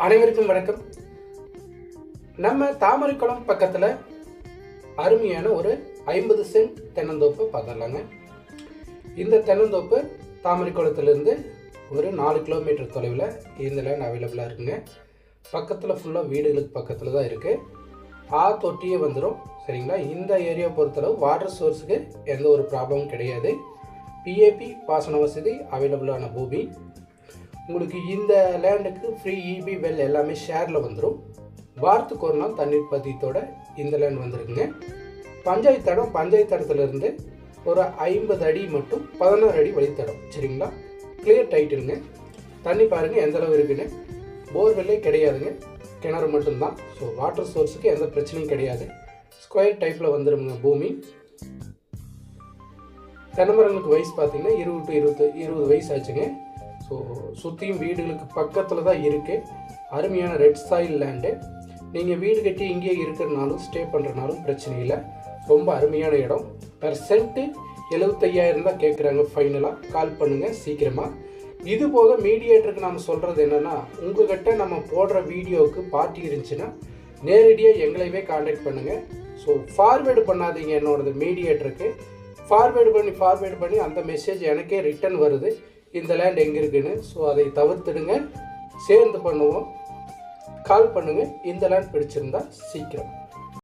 அனைவருக்கும் வணக்கம். நம்ம தாமரைக்குளம் பக்கத்தில் அருமையான ஒரு 50 சென்ட் தென்னந்தோப்பு பார்த்துடலாங்க. இந்த தென்னந்தோப்பு தாமரைக்குளத்திலிருந்து ஒரு 4 கிலோமீட்டர் தொலைவில் இந்த லேண்ட் அவைலபிளாக இருக்குங்க. பக்கத்தில் ஃபுல்லாக வீடுகளுக்கு பக்கத்தில் தான் இருக்குது. தொட்டியே வந்துடும். சரிங்களா? இந்த ஏரியா பொறுத்தளவு வாட்டர் சோர்ஸுக்கு எந்த ஒரு ப்ராப்ளமும் கிடையாது. பிஏபி பாசன வசதி அவைலபிளான பூமி. உங்களுக்கு இந்த லேண்டுக்கு ஃப்ரீ இபி வெல் எல்லாமே ஷேரில் வந்துடும். வாரத்துக்கு ஒரு நாள் தண்ணீர் பதியத்தோட இந்த லேண்ட் வந்துருக்குங்க. பஞ்சாயத்து இடத்துலேருந்து ஒரு 50 அடி மட்டும் 16 அடி வழித்தடம். சரிங்களா? கிளியர் டைட்டிலுங்க. தண்ணி பாருங்கள் எந்த அளவு இருக்குன்னு. போர்வெல்லே கிடையாதுங்க, கிணறு மட்டும்தான். ஸோ வாட்டர் சோர்ஸுக்கு எந்த பிரச்சனையும் கிடையாது. ஸ்கொயர் டைப்பில் வந்துடுங்க பூமி. தென்னமரங்களுக்கு வயசு பார்த்தீங்கன்னா 20 to 20 வயசு ஆச்சுங்க. ஸோ சுற்றியும் வீடுகளுக்கு பக்கத்தில் தான் இருக்குது. அருமையான ரெட் சாயில் லேண்டு. நீங்கள் வீடு கட்டி இங்கேயே இருக்கிறனாலும் ஸ்டே பண்ணுறனாலும் பிரச்சனை இல்லை. ரொம்ப அருமையான இடம். பெர் சென்ட்டு 75,000 தான் கேட்குறாங்க. ஃபைனலாக கால் பண்ணுங்கள் சீக்கிரமாக. இது போக மீடியேட்டருக்கு நம்ம சொல்கிறது என்னென்னா, உங்கள்கிட்ட நம்ம போடுற வீடியோவுக்கு பார்ட்டி இருந்துச்சுன்னா நேரடியாக எங்களையவே காண்டாக்ட் பண்ணுங்கள். ஸோ ஃபார்வேர்டு பண்ணாதீங்க என்னோடது மீடியேட்டருக்கு. ஃபார்வேர்டு பண்ணி அந்த மெசேஜ் எனக்கே ரிட்டன் வருது, இந்த லேண்ட் எங்கே இருக்குன்னு. ஸோ அதை தவிர்த்துடுங்க. சேர்ந்து பண்ணுவோம். கால் பண்ணுங்கள். இந்த லேண்ட் பிடிச்சிருந்தா சீக்கிரம்.